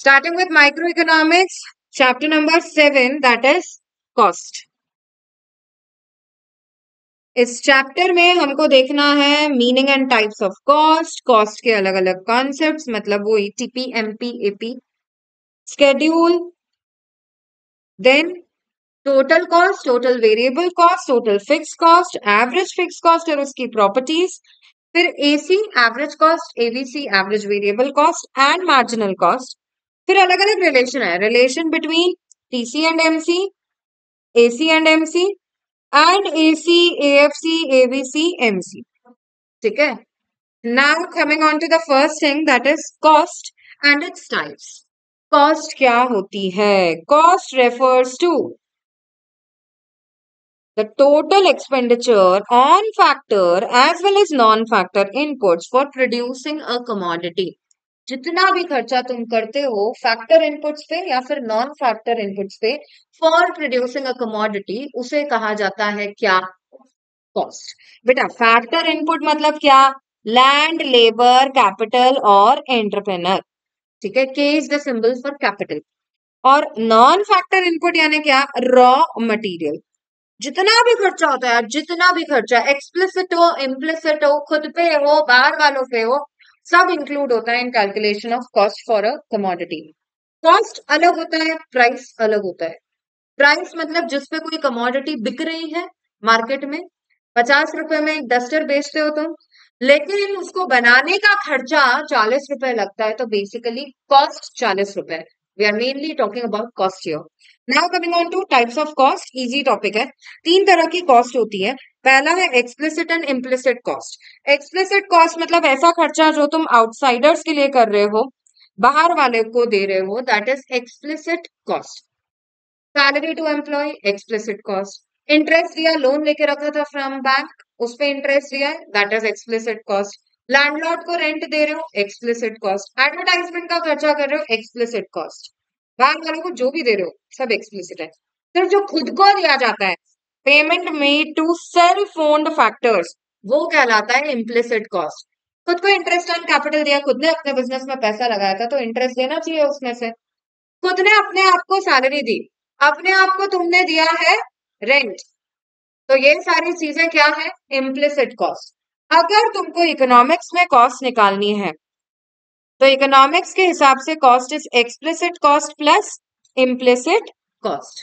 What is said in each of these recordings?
Starting with microeconomics, chapter number 7, that is cost. इस chapter में हमको देखना है meaning and types of cost, cost के अलग अलग कॉन्सेप्ट्स, मतलब वो TP, MP, AP, schedule, then total cost, total variable cost, total fix cost, average fix cost और उसकी प्रॉपर्टीज, फिर AC average cost, ABC average variable cost and marginal cost, फिर अलग अलग रिलेशन है, relation between TC and MC, AC and MC and AC, AFC, ABC, MC. ठीक है. Now coming on to the first thing, that is cost and its types. Cost क्या होती है? Cost refers to the total expenditure on factor as well as non-factor inputs for producing a commodity. जितना भी खर्चा तुम करते हो factor inputs पे या फिर नॉन फैक्टर इनपुट्स पे फॉर प्रोड्यूसिंग अ कमोडिटी, उसे कहा जाता है क्या? कॉस्ट. बेटा फैक्टर इनपुट मतलब क्या? लैंड, लेबर, कैपिटल और एंटरप्रेनर. ठीक है. के is the symbol for capital. और नॉन फैक्टर इनपुट यानी क्या? Raw material. जितना भी खर्चा होता है, जितना भी खर्चा एक्सप्लिसिट हो, इम्प्लिसिट हो, खुद पे हो, बाहर वालों पे हो, सब इंक्लूड होता है इन calculation of cost for a commodity. Cost अलग होता है, प्राइस अलग होता है. प्राइस मतलब जिस पे कोई कमोडिटी बिक रही है मार्केट में, 50 रुपए में एक डस्टर बेचते हो तुम, लेकिन उसको बनाने का खर्चा 40 रुपए लगता है, तो बेसिकली कॉस्ट 40 रुपए. We are mainly talking about cost here. Now coming on to types of cost. Easy topic है. 3 तरह की कॉस्ट होती है. पहला है explicit and implicit cost. Explicit cost मतलब ऐसा खर्चा जो तुम आउटसाइडर्स के लिए कर रहे हो, बाहर वाले को दे रहे हो, that is explicit cost. Salary to employ, explicit cost. Interest दिया, लोन लेके रखा था फ्रॉम बैंक, उस पे इंटरेस्ट दिया है, that is explicit cost. Landlord को रेंट दे रहे हो, एक्सप्लिसिट कॉस्ट. एडवर्टाइजमेंट का खर्चा कर रहे हो, एक्सप्लिसिट कॉस्ट. बैंक वालों को जो भी दे रहे हो सब एक्सप्लिसिट है. सिर्फ जो खुद को दिया जाता है, payment made to self owned factors, वो कहलाता है इम्प्लिसिट कॉस्ट. खुद को इंटरेस्ट ऑन कैपिटल दिया, खुद ने अपने बिजनेस में पैसा लगाया था, तो इंटरेस्ट देना चाहिए उसमें से. खुद ने अपने आप को सैलरी दी, अपने आप को तुमने दिया है रेंट, तो ये सारी चीजें क्या है? Implicit cost. अगर तुमको इकोनॉमिक्स में कॉस्ट निकालनी है तो इकोनॉमिक्स के हिसाब से cost is explicit cost plus implicit cost.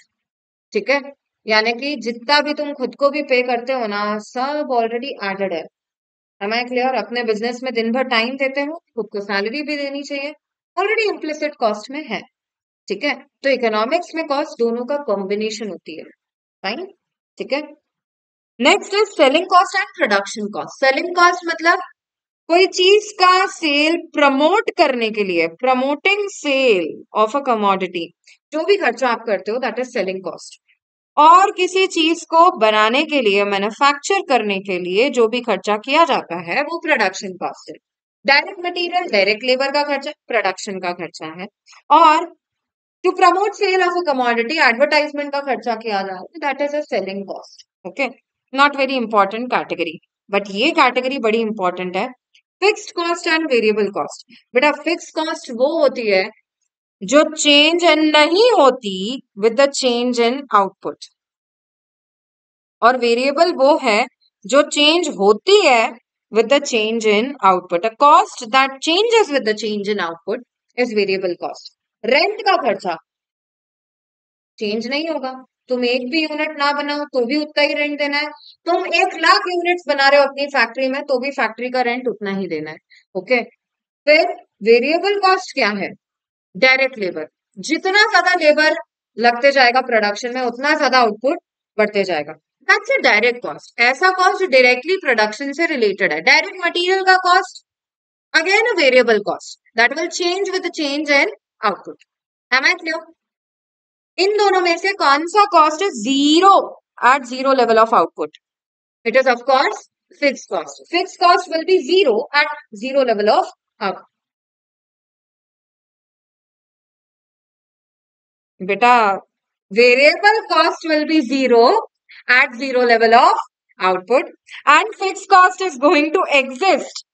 ठीक है. यानी कि जितना भी तुम खुद को भी पे करते हो ना, सब ऑलरेडी एडेड है. Am I clear? अपने बिजनेस में दिन भर टाइम देते हो, खुद को सैलरी भी देनी चाहिए, ऑलरेडी इम्प्लिसिट कॉस्ट में है. ठीक है. तो इकोनॉमिक्स में कॉस्ट दोनों का कॉम्बिनेशन होती है. फाइन. ठीक है. Next is selling cost and production cost. Selling cost मतलब कोई चीज का सेल प्रमोट करने के लिए, promoting sale of a commodity, जो भी खर्चा आप करते हो दैट इज सेलिंग कॉस्ट. और किसी चीज को बनाने के लिए, मैन्युफैक्चर करने के लिए जो भी खर्चा किया जाता है वो प्रोडक्शन कॉस्ट है. डायरेक्ट मटेरियल, डायरेक्ट लेबर का खर्चा प्रोडक्शन का खर्चा है. और to promote sale of a commodity, advertisement का खर्चा किया जा रहा है, that is a selling cost. Okay. Not very important category, but ये कैटेगरी बड़ी इंपॉर्टेंट है. Fixed cost and variable cost. बेटा फिक्स्ड कॉस्ट वो होती है जो चेंज नहीं होती with the change in output, और वेरिएबल वो है जो चेंज होती है with the change in output. A cost that changes with the change in output is variable cost. Rent का खर्चा चेंज नहीं होगा, तुम एक भी यूनिट ना बनाओ तो भी उतना ही रेंट देना है. तुम 1 लाख यूनिट्स बना रहे हो अपनी फैक्ट्री में तो भी फैक्ट्री का रेंट उतना ही देना है. ओके. फिर वेरिएबल कॉस्ट क्या है? Direct labour. जितना ज्यादा लेबर लगते जाएगा प्रोडक्शन में, उतना ज्यादा आउटपुट बढ़ते जाएगा. That's a direct cost. ऐसा कॉस्ट जो डायरेक्टली प्रोडक्शन से रिलेटेड है. डायरेक्ट मटेरियल का cost again a variable cost that will change with the change in output. Am I clear? इन दोनों में से कौन सा कॉस्ट है zero at zero level of output? It is of course fixed cost. Fixed cost will be zero at zero level of output. बेटा variable cost will be zero at zero level of output, and fixed cost is going to exist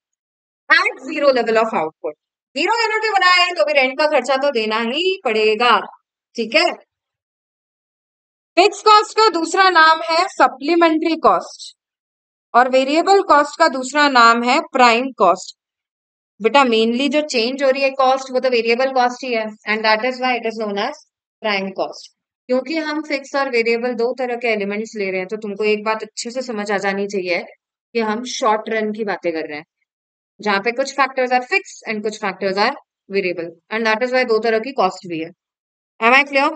at zero level of output. 0 unit भी बनाए तो भी rent का खर्चा तो देना ही पड़ेगा, ठीक है। फिक्स कॉस्ट का दूसरा नाम है सप्लीमेंट्री कॉस्ट और वेरिएबल कॉस्ट का दूसरा नाम है प्राइम कॉस्ट। बेटा मेनली जो चेंज हो रही है कॉस्ट वो तो वेरिएबल कॉस्ट ही है and that is why it is known as prime cost. क्योंकि हम फिक्स और वेरिएबल दो तरह के एलिमेंट्स ले रहे हैं तो तुमको एक बात अच्छे से समझ आ जानी चाहिए कि हम शॉर्ट रन की बातें कर रहे हैं जहां पे कुछ फैक्टर्स आर फिक्स एंड कुछ factors are variable and that is why दो तरह की कॉस्ट भी है। Am I clear?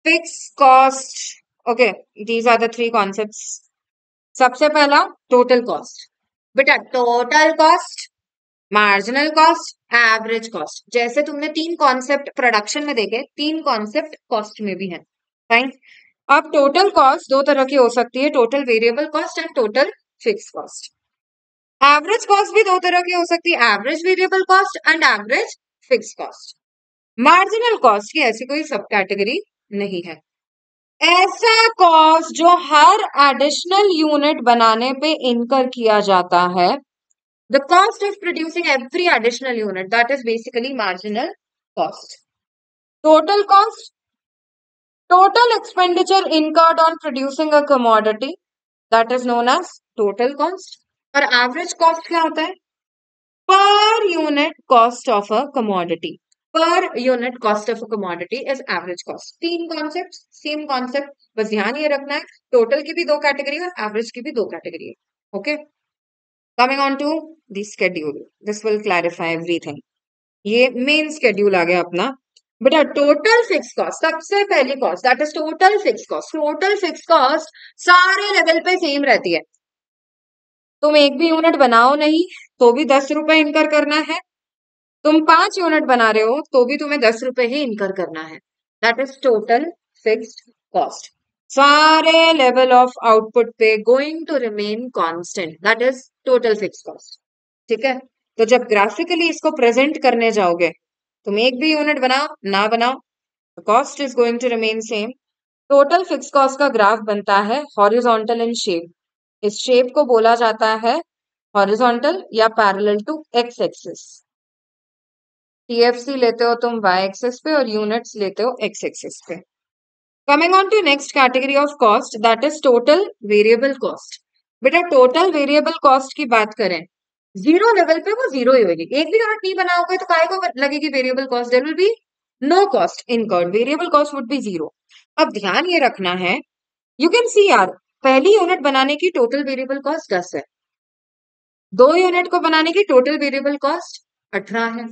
Fix cost, okay, these are the three concepts. सबसे पहला टोटल कॉस्ट। बेटा total cost, marginal cost, average cost, जैसे तुमने तीन कॉन्सेप्ट प्रोडक्शन में देखे, तीन कॉन्सेप्ट कॉस्ट में भी है। फाइन। अब टोटल कॉस्ट दो तरह की हो सकती है, total variable cost and total fix cost. Average cost भी दो तरह की हो सकती है, average variable cost and average fix cost. Marginal cost की ऐसी कोई सब कैटेगरी नहीं है। ऐसा कॉस्ट जो हर एडिशनल यूनिट बनाने पे इनकर किया जाता है, the cost of producing every additional unit, that is basically marginal cost. Total cost, total expenditure incurred on producing a commodity, that is known as total cost. और average cost क्या होता है? Per unit cost of a commodity. Per unit cost of a commodity is average cost. तीन concepts, same concept, बस ध्यान ये रखना है टोटल की भी दो कैटेगरी और एवरेज की भी दो कैटेगरी है। Okay, coming on to the schedule, this will clarify everything. ये मेन स्केड्यूल आ गया अपना। बेटा टोटल फिक्स कॉस्ट, सबसे पहली cost that is total fix cost. Total fix cost सारे लेवल पे सेम रहती है। तुम एक भी यूनिट बनाओ नहीं तो भी 10 रुपए इनकर करना है, तुम 5 यूनिट बना रहे हो तो भी तुम्हें 10 रुपए ही इनकर करना है। That is total fixed cost. सारे लेवल ऑफ आउटपुट पे going to remain constant, that is total fix cost, ठीक है। तो जब ग्राफिकली इसको प्रेजेंट करने जाओगे, तुम एक भी यूनिट बनाओ ना बनाओ, cost is going to remain same. Total fix cost का ग्राफ बनता है हॉरिजॉन्टल इन शेप। इस शेप को बोला जाता है हॉरिजॉन्टल या parallel to X axis. TFC लेते हो तुम वाई एक्सिस पे और यूनिट्स लेते हो एक्स एक्सिस पे। Coming on to next category of cost that is total variable cost. बेटा टोटल वेरिएबल कॉस्ट की बात करें, जीरो लेवल पे वो जीरो ही होगी। एक भी यूनिट नहीं बनाओगे तो काय को लगेगी variable cost? There will be no cost incurred, variable cost would be zero. अब ध्यान ये रखना है, यू कैन सी यार, पहली यूनिट बनाने की टोटल वेरिएबल कॉस्ट 10 है, 2 यूनिट को बनाने की टोटल वेरिएबल कॉस्ट 18 है,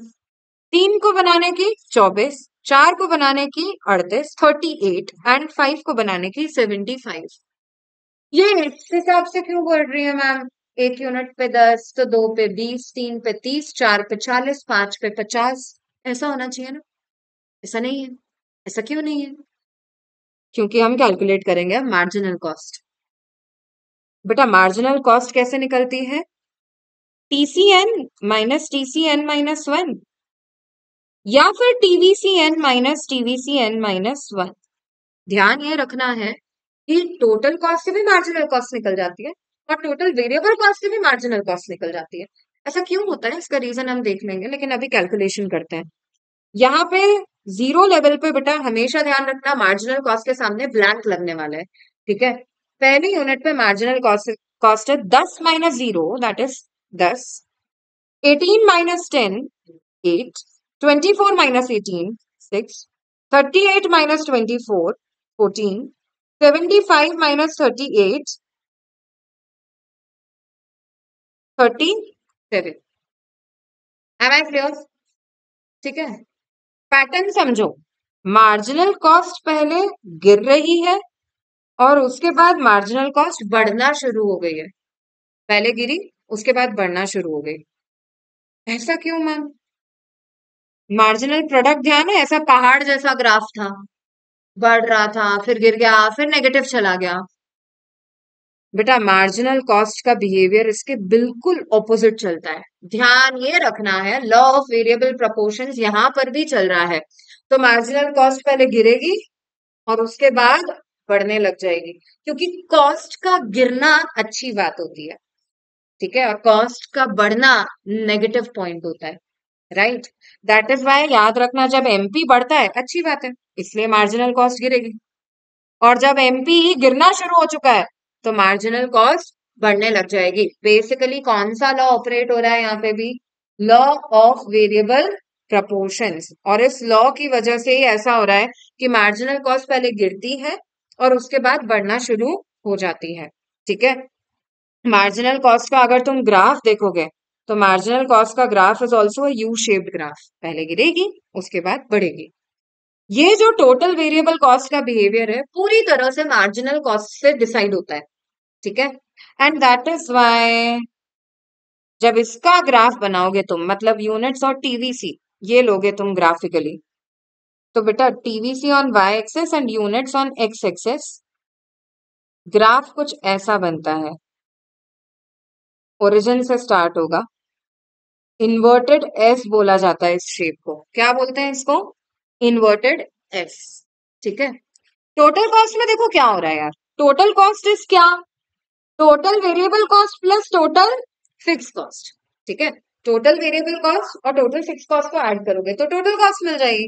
3 को बनाने की 24, 4 को बनाने की 38, 38 एंड 5 को बनाने की 75। ये इस हिसाब से क्यों बढ़ रही है मैम? एक यूनिट पे 10 तो 2 पे 20, 3 पे 30, 4 पे 40, 5 पे 50, ऐसा होना चाहिए ना? ऐसा नहीं है। ऐसा क्यों नहीं है? क्योंकि हम कैलकुलेट करेंगे मार्जिनल कॉस्ट। बेटा मार्जिनल कॉस्ट कैसे निकलती है? टीसीएन माइनस टीसीएन माइनस 1 या फिर टीवीसीएन माइनस टीवीसीएन माइनस 1। ध्यान ये रखना है कि टोटल कॉस्ट से भी मार्जिनल कॉस्ट निकल जाती है और टोटल वेरिएबल कॉस्ट से भी मार्जिनल कॉस्ट निकल जाती है। ऐसा क्यों होता है इसका रीजन हम देख लेंगे, लेकिन अभी कैलकुलेशन करते हैं। यहाँ पे जीरो लेवल पे बेटा हमेशा ध्यान रखना मार्जिनल कॉस्ट के सामने ब्लैंक लगने वाला है, ठीक है। पहली यूनिट पे मार्जिनल कॉस्ट है 10 minus 0 that is 10, 18 minus 10 8, 24 minus 18 6, 38 minus 24 14, 75 minus 38 37। Am I clear? ठीक है, पैटर्न समझो। मार्जिनल कॉस्ट पहले गिर रही है और उसके बाद मार्जिनल कॉस्ट बढ़ना शुरू हो गई है। पहले गिरी, उसके बाद बढ़ना शुरू हो गई। ऐसा क्यों मैम? मार्जिनल प्रोडक्ट ध्यान है, ऐसा पहाड़ जैसा ग्राफ था, बढ़ रहा था फिर गिर गया फिर नेगेटिव चला गया। बेटा मार्जिनल कॉस्ट का बिहेवियर इसके बिल्कुल ऑपोजिट चलता है। ध्यान ये रखना है, लॉ ऑफ वेरिएबल प्रोपोर्शंस यहां पर भी चल रहा है। तो मार्जिनल कॉस्ट पहले गिरेगी और उसके बाद बढ़ने लग जाएगी, क्योंकि कॉस्ट का गिरना अच्छी बात होती है, ठीक है, और कॉस्ट का बढ़ना नेगेटिव पॉइंट होता है। राइट। दैट इज वाई याद रखना, जब एमपी बढ़ता है अच्छी बात है, इसलिए मार्जिनल कॉस्ट गिरेगी, और जब एमपी गिरना शुरू हो चुका है तो मार्जिनल कॉस्ट बढ़ने लग जाएगी। बेसिकली कौन सा लॉ ऑपरेट हो रहा है यहाँ पे भी? Law of variable proportions. और इस लॉ की वजह से ही ऐसा हो रहा है कि मार्जिनल कॉस्ट पहले गिरती है और उसके बाद बढ़ना शुरू हो जाती है। ठीक है। मार्जिनल कॉस्ट का अगर तुम ग्राफ देखोगे तो मार्जिनल कॉस्ट का graph is also U shaped graph, पहले गिरेगी उसके बाद बढ़ेगी। ये जो टोटल वेरिएबल कॉस्ट का बिहेवियर है पूरी तरह से मार्जिनल कॉस्ट से डिसाइड होता है। ठीक है। एंड दैट इज व्हाई जब इसका ग्राफ बनाओगे तुम, मतलब यूनिट्स और टीवीसी ये लोगे तुम ग्राफिकली, तो बेटा TVC on Y axis and units on X axis, graph कुछ ऐसा बनता है। ओरिजिन से स्टार्ट होगा, इन्वर्टेड एस बोला जाता है इस शेप को, क्या बोलते हैं इसको? Inverted S. ठीक है। टोटल कॉस्ट में देखो क्या हो रहा है यार, टोटल कॉस्ट इज क्या? Total variable cost plus total fix cost. ठीक है। टोटल वेरिएबल कॉस्ट और टोटल फिक्स कॉस्ट को ऐड करोगे तो टोटल कॉस्ट मिल जाएगी।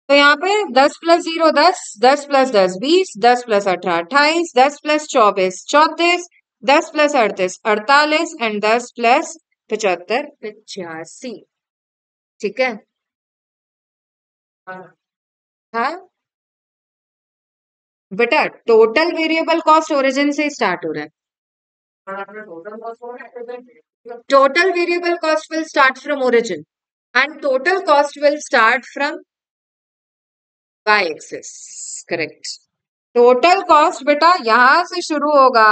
तो यहाँ पे 10 plus 0 10, 10 plus 10 20, 10 plus 18 28, 10 plus 24 34, 10 plus 38 48 and 10 plus 75 85। ठीक है। हाँ बेटा, टोटल वेरिएबल कॉस्ट ओरिजिन से स्टार्ट हो रहा है। Total variable cost will start from origin and total cost will start from y-axis. Correct. Total cost बेटा यहां से शुरू होगा,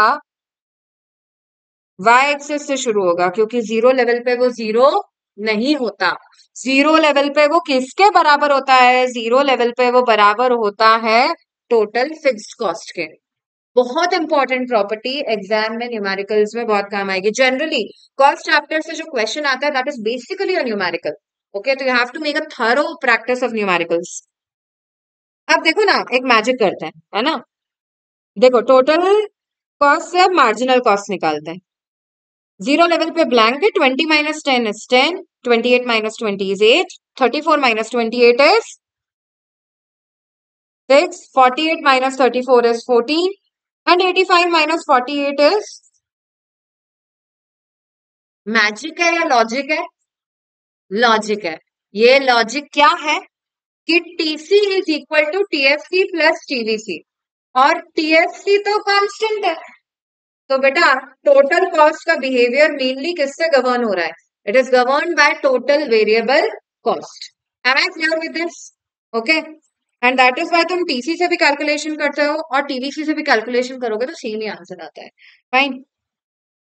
वाई एक्सिस से शुरू होगा, क्योंकि जीरो लेवल पे वो जीरो नहीं होता। जीरो लेवल पे वो किसके बराबर होता है? जीरो लेवल पे वो बराबर होता है टोटल फिक्स्ड कॉस्ट के। बहुत इंपॉर्टेंट प्रॉपर्टी, एग्जाम में न्यूमेरिकल्स में बहुत काम आएगी। जनरली कॉस्ट चैप्टर से जो क्वेश्चन आता है that is basically a numerical. Okay, तो you have to make a thorough practice of numericals. अब देखो ना, एक मैजिक करते हैं, है ना। देखो टोटल कॉस्ट से अब मार्जिनल कॉस्ट निकालते हैं। जीरो लेवल पे ब्लैंक है, 20 minus 10 is 10, 28 minus 20 is 8, 34 minus 28 is 6, 48 minus 34 is 14 and 85 minus 48 is. Magic है या लॉजिक है? लॉजिक है। ये लॉजिक क्या है कि TC is equal to TFC plus TVC, और टीएफसी तो कांस्टेंट है। तो बेटा टोटल कॉस्ट का बिहेवियर मेनली किससे गवर्न हो रहा है? It is govern by total variable cost. Am I clear with this? Okay. And that is why तुम टीसी से भी कैलकुलेशन करते हो और टीवीसी से भी कैलकुलेशन करोगे तो सेम ही आंसर आता है। Fine.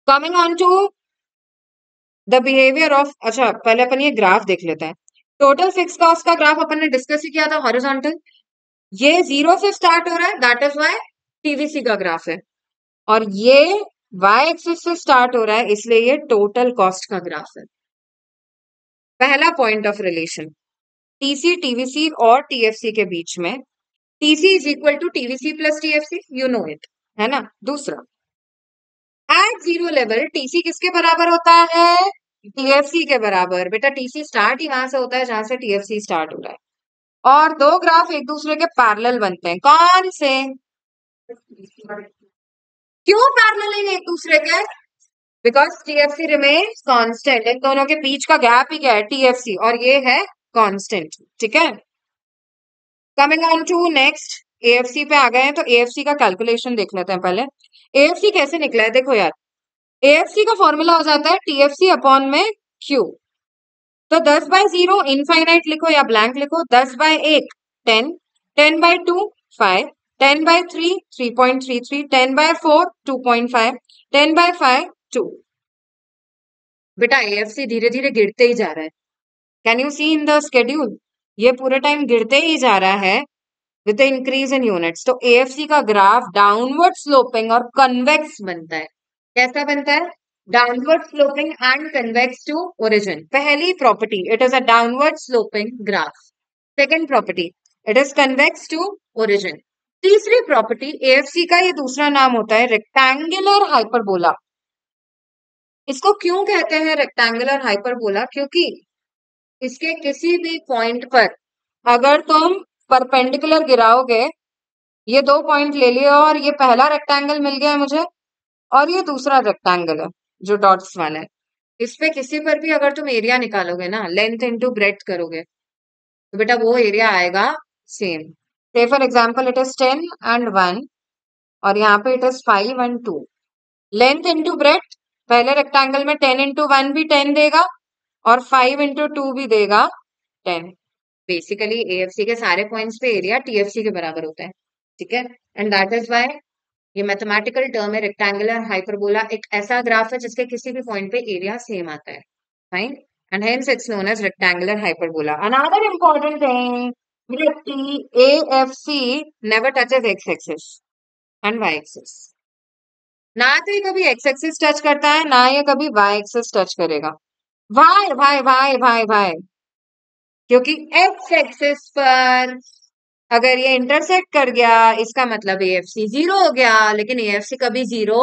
Coming on to the behaviour of, अच्छा पहले अपन ये ग्राफ देख लेते हैं। टोटल फिक्स कॉस्ट का ग्राफ अपन ने डिस्कस ही किया था, हॉरिजॉन्टल। ये जीरो से स्टार्ट हो रहा है, दैट इज व्हाई टीवीसी का ग्राफ है, और ये वाई एक्सिस से स्टार्ट हो रहा है, इसलिए ये टोटल कॉस्ट का ग्राफ है। पहला point of relation TC TVC और टीएफसी के बीच में, TC is equal to TVC plus TFC, you know it, है ना। दूसरा, एट जीरो लेवल टीसी किसके बराबर होता है? टीएफसी के बराबर। बेटा टीसी स्टार्ट ही वहां से होता है जहां से टीएफसी स्टार्ट हो रहा है, और दो ग्राफ एक दूसरे के पैरेलल बनते हैं। कौन से? क्यों पैरेलल है एक दूसरे के? Because TFC remains constant. इन दोनों के बीच का गैप ही क्या है? टीएफसी, और ये है कांस्टेंट। ठीक है। Coming on to next, AFC पे आ गए हैं, तो एएफसी का कैलकुलेशन देख लेते हैं पहले। एएफसी कैसे निकला है देखो यार, एएफसी का फॉर्मूला हो जाता है टीएफसी अपॉन में क्यू। तो 10 बाय 0 इनफाइनाइट लिखो या ब्लैंक लिखो, 10 by 1 10, 10 by 2 5, 10 by 3 3.33, 10 by 4 2.5, 10 by 5 2। बेटा एएफसी धीरे धीरे गिरते ही जा रहा है, can you see in the schedule? ये पूरे टाइम गिरते ही जा रहा है with the increase in units. तो एएफसी का ग्राफ डाउनवर्ड स्लोपिंग और कन्वेक्स बनता है। कैसा बनता है? Downward sloping and convex to origin. पहली property, it is a downward sloping graph. Second property, it is convex to origin. तीसरी प्रॉपर्टी, एएफसी का ये दूसरा नाम होता है रेक्टेंगुलर हाइपरबोला। इसको क्यों कहते हैं रेक्टेंगुलर हाइपरबोला? क्योंकि इसके किसी भी पॉइंट पर अगर तुम परपेंडिकुलर गिराओगे, ये 2 पॉइंट ले लिया और ये पहला रेक्टेंगल मिल गया है मुझे और ये दूसरा रेक्टेंगल है जो डॉट्स वाला है। इस पे किसी पर भी अगर तुम एरिया निकालोगे ना, लेंथ इंटू ब्रेड्थ करोगे, तो बेटा वो एरिया आएगा सेम। से for example it is 10 and 1 और यहाँ पे it is 5 and 2। Length into breadth, पहले रेक्टेंगल में 10 इंटू 1 भी 10 देगा और 5 इंटू 2 भी देगा 10। बेसिकली एएफसी के सारे पॉइंट्स पे एरिया टीएफसी के बराबर होता है, ठीक है। एंड दैट इज व्हाई ये मैथमेटिकल टर्म है रेक्टेंगुलर हाइपरबोला, एक ऐसा ग्राफ है जिसके किसी भी पॉइंट पे एरिया सेम आता है, fine, and hence it's known as rectangular hyperbola. Another important thing, AFC never touches x axis and y axis। ना तो ये कभी x axis टच करता है, ना ये कभी y axis टच करेगा। Y Y Y Y Y, क्योंकि x एक्सिस पर अगर ये इंटरसेक्ट कर गया इसका मतलब AFC जीरो हो गया, लेकिन AFC कभी जीरो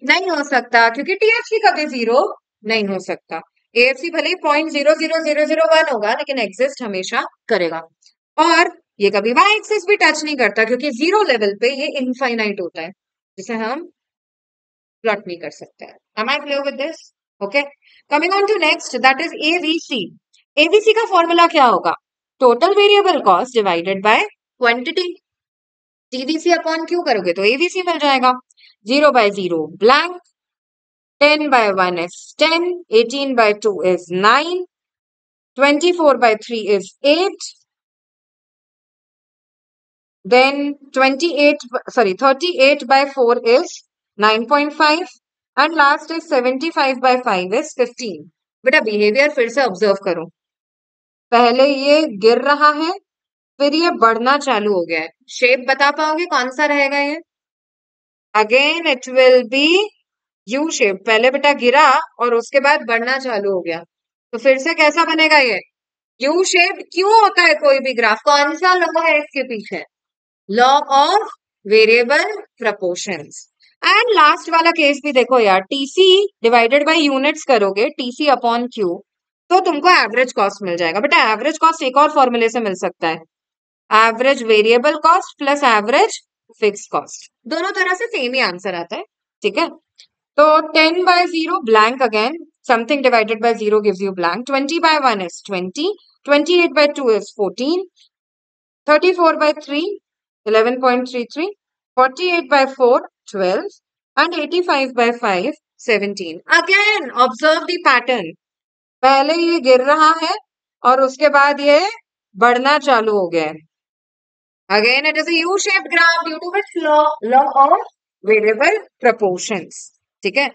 नहीं हो सकता क्योंकि TFC कभी जीरो नहीं हो सकता। AFC भले ही 0.00001 होगा लेकिन एग्जिस्ट हमेशा करेगा। और ये कभी y एक्सिस भी टच नहीं करता क्योंकि जीरो लेवल पे ये इनफाइनाइट होता है, जिसे हम प्लॉट नहीं कर सकते हैं। Am I clear with this? Okay. Coming on to next, that is AVC। AVC का फॉर्मूला क्या होगा? Total variable cost divided by quantity. TVC upon Q करोगे तो AVC मिल जाएगा। 0 by 0 blank, 10 by 1 is 10, 18 by 2 is 9, 24 by 3 is 8, then 38 by 4 is 9.5 and last is 75 by 5 is 15। बेटा behaviour फिर से observe करो, पहले ये गिर रहा है फिर ये बढ़ना चालू हो गया है। शेप बता पाओगे कौन सा रहेगा ये? Again it will be U shape. पहले बेटा गिरा और उसके बाद बढ़ना चालू हो गया, तो फिर से कैसा बनेगा ये? U shape. क्यों होता है कोई भी ग्राफ? कौन सा लॉ है इसके पीछे? Law of variable proportions. And last वाला केस भी देखो यार, टीसी डिवाइडेड बाय यूनिट्स करोगे, टीसी अपॉन क्यू, तो तुमको एवरेज कॉस्ट मिल जाएगा। बेटा एवरेज कॉस्ट एक और फॉर्मूले से मिल सकता है, average variable cost plus average fix cost, दोनों तरह से सेम ही आंसर आता है, ठीक है। तो 10 by 0 blank again, something divided by 0 gives you blank, 20 by 1 is 20, 28 by 2 is 14, 34 by 3 11.33, 48 by 4 12 and 85 by 5 17। Again observe the pattern, पहले ये गिर रहा है और उसके बाद ये बढ़ना चालू हो गया है। Again it is a U-shaped graph due to which law of variable proportions, ठीक है।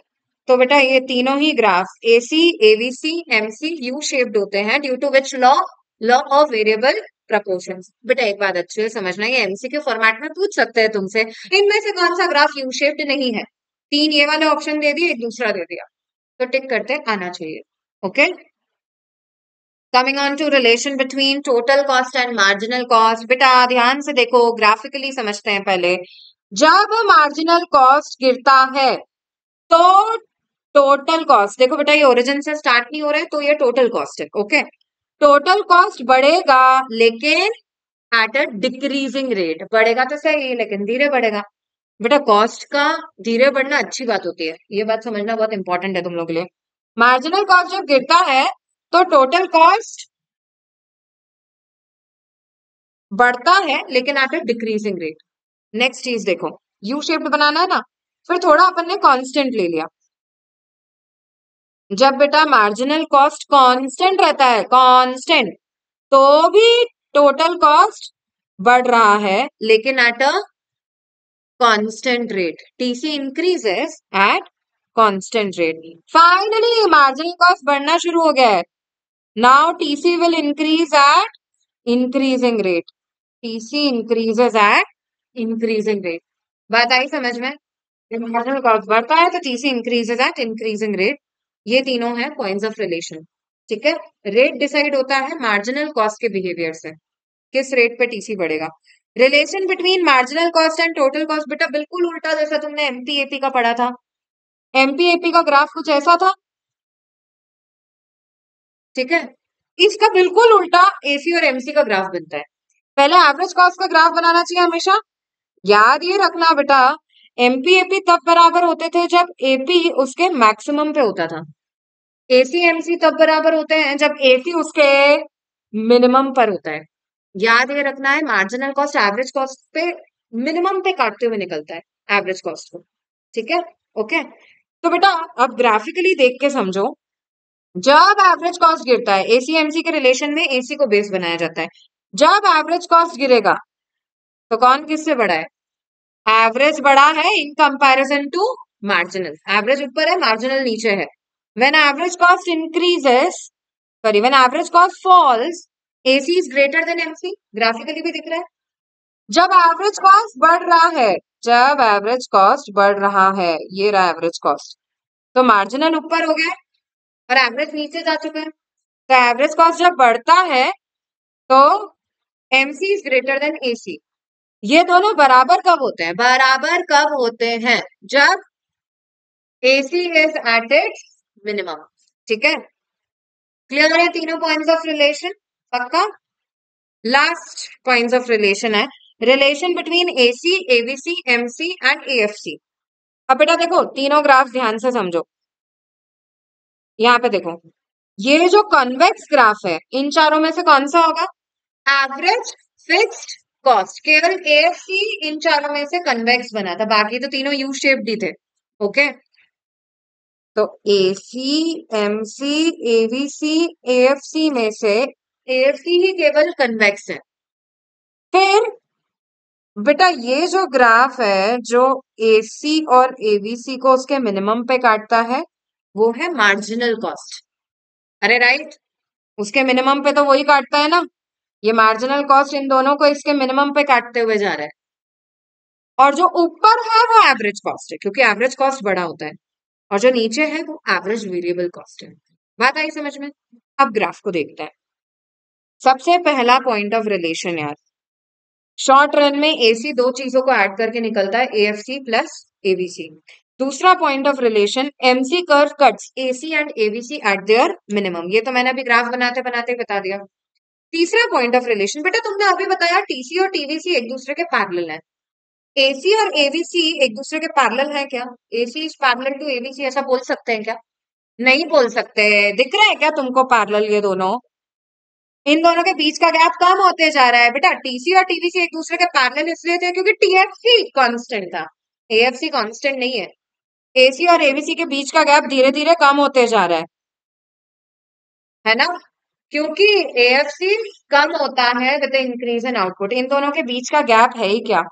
तो बेटा ये तीनों ही graph AC, AVC, MC U shaped होते हैं due to which law of variable proportions. बेटा एक बात अच्छे से समझना, ये एमसीक्यू फॉर्मेट में पूछ सकते हैं तुमसे, इनमें से कौन सा ग्राफ यू शेप्ड नहीं है? 3 ये वाले ऑप्शन दे दिए, एक दूसरा दे दिया, तो टिक करते आना चाहिए। Okay, coming on to relation between total cost and marginal cost. बेटा ध्यान से देखो, ग्राफिकली समझते हैं पहले। जब मार्जिनल कॉस्ट गिरता है तो टोटल कॉस्ट, देखो बेटा ये ओरिजिन से स्टार्ट नहीं हो रहा है तो ये टोटल कॉस्ट है, ओके। टोटल कॉस्ट बढ़ेगा लेकिन एट अ डिक्रीजिंग रेट, बढ़ेगा तो सही लेकिन धीरे बढ़ेगा। बेटा कॉस्ट का धीरे बढ़ना अच्छी बात होती है, ये बात समझना बहुत इंपॉर्टेंट है तुम लोग के लिए। मार्जिनल कॉस्ट जब गिरता है तो टोटल कॉस्ट बढ़ता है लेकिन at a decreasing rate. Next चीज देखो, यू शेप्ड बनाना है ना, फिर थोड़ा अपन ने कांस्टेंट ले लिया। जब बेटा मार्जिनल कॉस्ट कांस्टेंट रहता है, कांस्टेंट, तो भी टोटल कॉस्ट बढ़ रहा है लेकिन at a constant rate. TC increases at constant rate. Finally marginal cost बढ़ना शुरू हो गया है। Now TC will increase at increasing rate. TC increases eight increasing rate. बात आई समझ में? जब मार्जिनल कॉस्ट बढ़ता है तो TC increases eight increasing rate. ये तीनों है पॉइंट्स ऑफ रिलेशन, ठीक है। रेट डिसाइड होता है मार्जिनल कॉस्ट के बिहेवियर से, किस रेट पे टीसी बढ़ेगा। Relation between marginal cost and total cost, बेटा बिल्कुल उल्टा जैसा तुमने एमपीएपी का पढ़ा था। एमपीएपी का ग्राफ कुछ ऐसा था, ठीक है। इसका बिल्कुल उल्टा एसी और एमसी का ग्राफ बनता है। पहले एवरेज कॉस्ट का ग्राफ बनाना चाहिए हमेशा। याद ये रखना बेटा, एमपी एपी तब बराबर होते थे जब एपी उसके मैक्सिमम पे होता था। एसी एमसी तब बराबर होते हैं जब एसी उसके मिनिमम पर होता है। याद ये रखना है, मार्जिनल कॉस्ट एवरेज कॉस्ट पे मिनिमम पे काटते हुए निकलता है एवरेज कॉस्ट को। ठीक है, ओके। तो बेटा अब ग्राफिकली देख के समझो, जब एवरेज कॉस्ट गिरता है एसी एमसी के रिलेशन में एसी को बेस बनाया जाता है। जब एवरेज कॉस्ट गिरेगा तो कौन किससे बड़ा है? एवरेज बड़ा है in comparison to marginal. Average ऊपर है, मार्जिनल नीचे है। When average cost increases, sorry when average cost falls, AC is greater than MC. Graphically भी दिख रहा है। जब एवरेज कॉस्ट बढ़ रहा है, जब एवरेज कॉस्ट बढ़ रहा है, ये रहा एवरेज कॉस्ट, तो मार्जिनल ऊपर हो गया और एवरेज नीचे जा चुका है। तो एवरेज कॉस्ट जब बढ़ता है तो MC is greater then AC. ये दोनों बराबर कब होते हैं? बराबर कब होते हैं? जब AC is at its minimum. ठीक है, क्लियर है तीनों पॉइंट्स ऑफ रिलेशन? पक्का? लास्ट पॉइंट्स ऑफ रिलेशन है relation between AC, ABC, MC and AFC. अब बेटा देखो, तीनों ग्राफ ध्यान से समझो। यहाँ पे देखो, ये जो कन्वेक्स ग्राफ है, इन चारों में से कौन सा होगा? Average fixed cost. केवल एएफसी इन चारों में से कन्वेक्स बना था, बाकी तो तीनों यू शेप्ड ही थे। ओके, तो एसी, एमसी, एबीसी, एएफसी में से एएफसी ही केवल कन्वेक्स है। फिर बेटा ये जो ग्राफ है जो एसी और एबीसी को उसके मिनिमम पे काटता है, वो है मार्जिनल कॉस्ट। अरे राइट, उसके मिनिमम पे तो वही काटता है ना। ये मार्जिनल कॉस्ट इन दोनों को इसके मिनिमम पे काटते हुए जा रहा है। और जो ऊपर है वो एवरेज कॉस्ट है, क्योंकि एवरेज कॉस्ट बड़ा होता है। और जो नीचे है वो एवरेज वेरिएबल कॉस्ट है। बात आई समझ में? अब ग्राफ को देखते हैं। सबसे पहला पॉइंट ऑफ रिलेशन यार, शॉर्ट रन में एसी दो चीजों को ऐड करके निकलता है, एएफसी प्लस एबीसी। दूसरा point of relation, MC curve cuts AC and ABC eight there minimum. ये तो मैंने अभी ग्राफ बनाते बनाते बता दिया। तीसरा पॉइंट ऑफ रिलेशन, बेटा तुमने अभी बताया टीसी और टीवीसी एक दूसरे के पैरेलल है। एसी और एबीसी एक दूसरे के पैरेलल है क्या? AC is parallel to ABC, ऐसा बोल सकते हैं क्या? नहीं बोल सकते। दिख रहा है क्या तुमको पैरेलल ये दोनों? इन दोनों के बीच का गैप कम होते जा रहा है बेटा। टीसी और टीवीसी एक दूसरे के पैरेलल इसलिए थे क्योंकि टीएफसी कांस्टेंट था, एएफसी कांस्टेंट नहीं है। एसी और एबीसी के बीच का गैप धीरे धीरे कम होते जा रहा है ना? क्योंकि एएफसी कम होता है विद इंक्रीज इन आउटपुट। इन दोनों के बीच का गैप है ही क्या?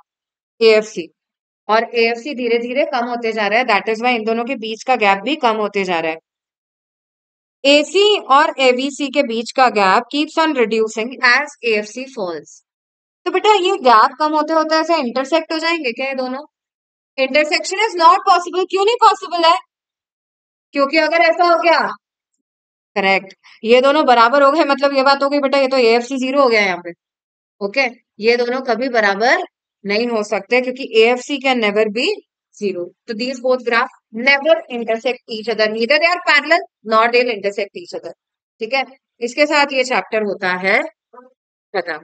एएफसी। और एएफसी धीरे धीरे कम होते जा रहा है, दैट इज वाई इन दोनों के बीच का गैप भी कम होते जा रहा है। एसी और एबीसी के बीच का gap keeps on reducing as AFC falls. तो बेटा ये गैप कम होते होते ऐसे इंटरसेक्ट हो जाएंगे क्या ये दोनों? Intersection is not possible. क्यों नहीं पॉसिबल है? क्योंकि अगर ऐसा हो गया, करेक्ट, ये दोनों बराबर हो गए, मतलब ये बात हो गई बेटा ये तो एएफसी जीरो हो गया यहाँ पे। ओके, ये दोनों कभी बराबर नहीं हो सकते क्योंकि AFC can never be zero. तो these both graph never intersect each other, neither they are parallel nor they intersect each other. ठीक है, इसके साथ ये चैप्टर होता है खत्म।